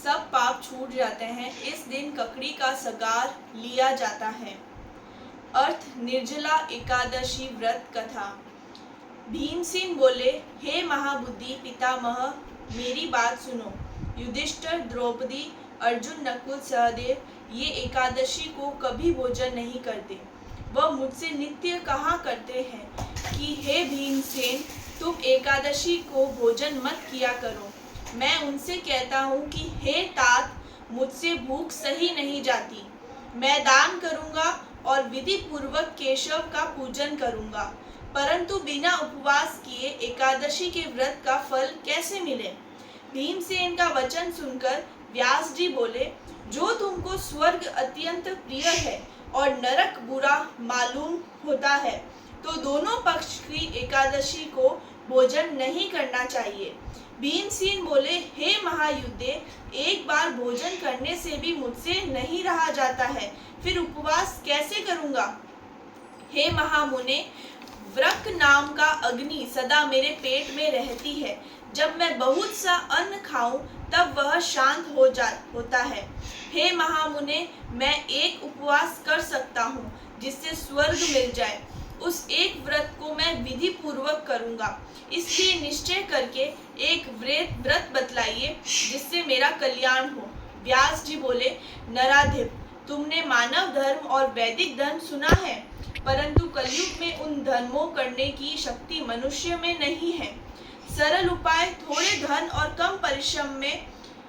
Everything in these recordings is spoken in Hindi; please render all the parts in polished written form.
सब पाप छूट जाते हैं। इस दिन ककड़ी का सगार लिया जाता है। अर्थ निर्जला एकादशी व्रत कथा। भीमसेन बोले, हे महाबुद्धि पितामह, मेरी बात सुनो। युधिष्ठिर, द्रौपदी, अर्जुन, नकुल, सहदेव ये एकादशी को कभी भोजन नहीं करते। वह मुझसे नित्य कहा करते हैं कि हे भीमसेन, तुम एकादशी को भोजन मत किया करो। मैं उनसे कहता हूँ कि हे तात, मुझसे भूख सही नहीं जाती। मैं दान करूँगा और विधि पूर्वक केशव का पूजन करूँगा, परंतु बिना उपवास किए एकादशी के व्रत का फल कैसे मिले। भीमसेन का वचन सुनकर व्यास जी बोले, जो तुमको स्वर्ग अत्यंत प्रिय है और नरक बुरा मालूम होता है, तो दोनों पक्ष की एकादशी को भोजन नहीं करना चाहिए। भीमसेन बोले, हे महायुद्धे, एक बार भोजन करने से भी मुझसे नहीं रहा जाता है, फिर उपवास कैसे करूँगा। हे महामुने, वृक नाम का अग्नि सदा मेरे पेट में रहती है। जब मैं बहुत सा अन्न खाऊं तब वह शांत होता है। हे महामुने, मैं एक उपवास कर सकता हूँ जिससे स्वर्ग मिल जाए। उस एक व्रत को मैं विधि पूर्वक करूँगा। इसलिए निश्चय करके एक व्रत बतलाइए जिससे मेरा कल्याण हो। व्यास जी बोले, नराधिप, तुमने मानव धर्म और वैदिक धर्म सुना है, परंतु कलयुग में उन धर्मों करने की शक्ति मनुष्य में नहीं है। सरल उपाय, थोड़े धन और कम परिश्रम में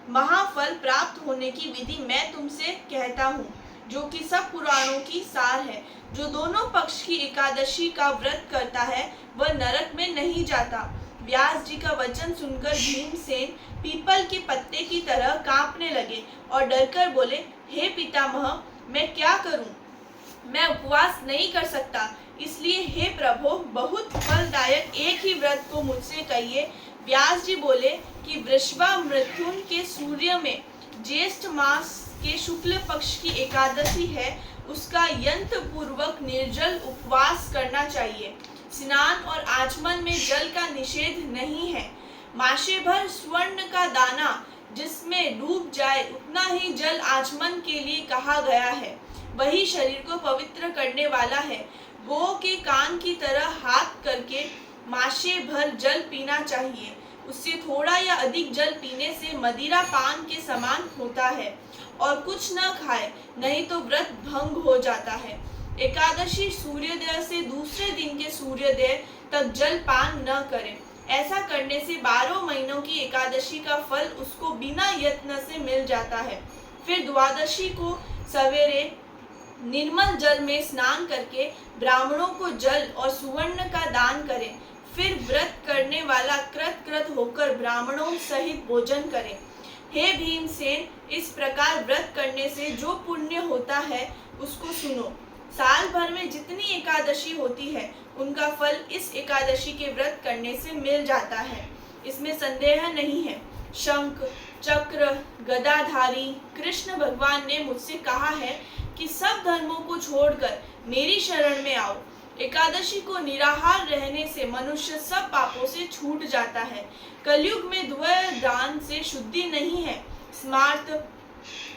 महाफल प्राप्त होने की विधि मैं तुमसे कहता हूँ, जो कि सब पुराणों की सार है। जो दोनों पक्ष की एकादशी का व्रत करता है वह नरक में नहीं जाता। व्यास जी का वचन सुनकर भीमसेन पीपल के पत्ते की तरह कांपने लगे और डरकर बोले, हे पितामह, मैं क्या करूं? मैं उपवास नहीं कर सकता, इसलिए हे प्रभु, बहुत फलदायक एक ही व्रत को मुझसे कहिए। व्यास जी बोले कि वृषभा मिथुन के सूर्य में ज्येष्ठ मास के शुक्ल पक्ष की एकादशी है, उसका यंत्र पूर्वक निर्जल उपवास करना चाहिए। स्नान और आचमन में जल का निषेध नहीं है। माशे भर स्वर्ण का दाना जिसमें डूब जाए उतना ही जल आचमन के लिए कहा गया है, वही शरीर को पवित्र करने वाला है। गौ के कान की तरह हाथ करके माशे भर जल पीना चाहिए। उससे थोड़ा या अधिक जल पीने से मदिरा पान के समान होता है। और कुछ न खाए, नहीं तो व्रत भंग हो जाता है। एकादशी सूर्योदय से दूसरे दिन के सूर्योदय तक जल पान न करें। ऐसा करने से 12 महीनों की एकादशी का फल उसको बिना यत्न से मिल जाता है। फिर द्वादशी को सवेरे निर्मल जल में स्नान करके ब्राह्मणों को जल और सुवर्ण का दान करें। फिर व्रत करने वाला कृत होकर ब्राह्मणों सहित भोजन करें। हे भीमसेन, इस प्रकार व्रत करने से जो पुण्य होता है उसको सुनो। साल भर में जितनी एकादशी होती है उनका फल इस एकादशी के व्रत करने से मिल जाता है, इसमें संदेह नहीं है। शंख चक्र गदाधारी कृष्ण भगवान ने मुझसे कहा है कि सब धर्मों को छोड़कर मेरी शरण में आओ। एकादशी को निराहार रहने से मनुष्य सब पापों से छूट जाता है। कलयुग में द्वैत दान से शुद्धि नहीं है, स्मार्त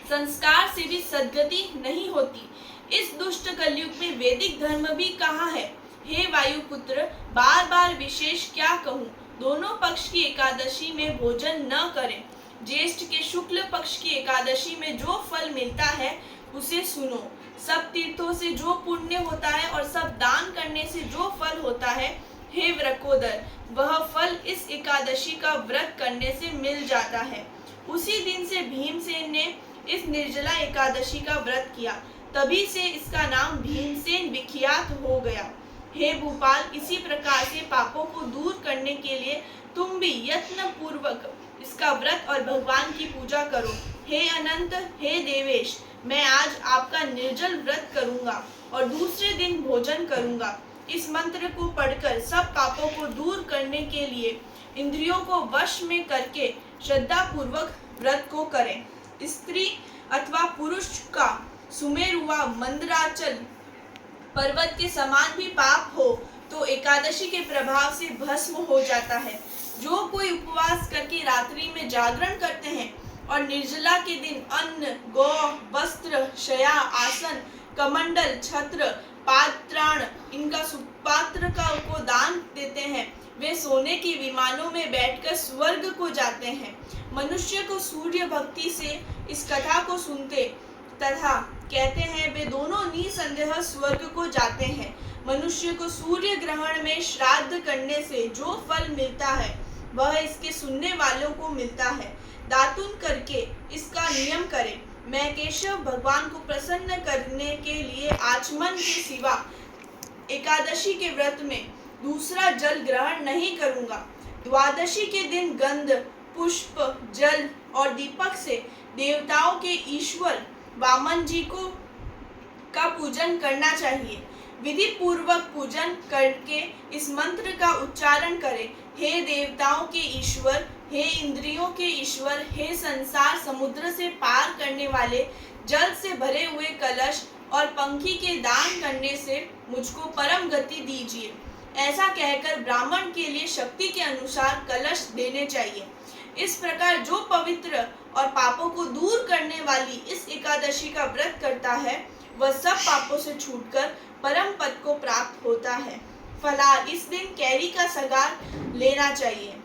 संस्कार से भी सद्गति नहीं होती। इस दुष्ट कलयुग में वैदिक धर्म भी कहाँ है। हे वायुपुत्र, बार बार विशेष क्या कहूँ, दोनों पक्ष की एकादशी में भोजन न करें। ज्येष्ठ के शुक्ल पक्ष की एकादशी में जो फल मिलता है उसे सुनो। सब तीर्थों से जो पुण्य होता है और सब दान करने से जो फल होता है, हे वृकोदर, वह फल इस एकादशी का व्रत करने से मिल जाता है। उसी दिन से भीमसेन ने इस निर्जला एकादशी का व्रत किया, तभी से इसका नाम भीमसेन विख्यात हो गया। हे भूपाल, इसी प्रकार से पापों को दूर करने के लिए तुम भी यत्न पूर्वक इसका व्रत और भगवान की पूजा करो। हे अनंत, हे देवेश, मैं आज आपका निर्जल व्रत करूंगा और दूसरे दिन भोजन करूंगा। इस मंत्र को पढ़कर सब पापों को दूर करने के लिए इंद्रियों को वश में करके श्रद्धा पूर्वक व्रत को करें। स्त्री अथवा पुरुष का सुमेरु व मंदराचल पर्वत के समान भी पाप हो तो एकादशी के प्रभाव से भस्म हो जाता है। जो कोई उपवास करके रात्रि में जागरण करते हैं और निर्जला के दिन अन्न, गौ, वस्त्र, शया, आसन, कमंडल, छत्र, पात्राण इनका सुपात्र को दान देते हैं, वे सोने के विमानों में बैठकर स्वर्ग को जाते हैं। मनुष्य को सूर्य भक्ति से इस कथा को सुनते तथा कहते हैं, वे दोनों निसंदेह स्वर्ग को जाते हैं। मनुष्य को सूर्य ग्रहण में श्राद्ध करने से जो फल मिलता है वह इसके सुनने वालों को मिलता है। दातुन करके इसका नियम करें। मैं केशव भगवान को प्रसन्न करने के लिए आचमन के सिवा एकादशी के व्रत में दूसरा जल ग्रहण नहीं करूंगा। द्वादशी के दिन गंध, पुष्प, जल और दीपक से देवताओं के ईश्वर वामन जी को का पूजन करना चाहिए। विधि पूर्वक पूजन करके इस मंत्र का उच्चारण करें। हे देवताओं के ईश्वर, हे इंद्रियों के ईश्वर, हे संसार समुद्र से पार करने वाले, जल से भरे हुए कलश और पंखी के दान करने से मुझको परम गति दीजिए। ऐसा कहकर ब्राह्मण के लिए शक्ति के अनुसार कलश देने चाहिए। इस प्रकार जो पवित्र और पापों को दूर करने वाली इस एकादशी का व्रत करता है वह सब पापों से छूटकर परम पद को प्राप्त होता है। फलाहार, इस दिन कैरी का सगार लेना चाहिए।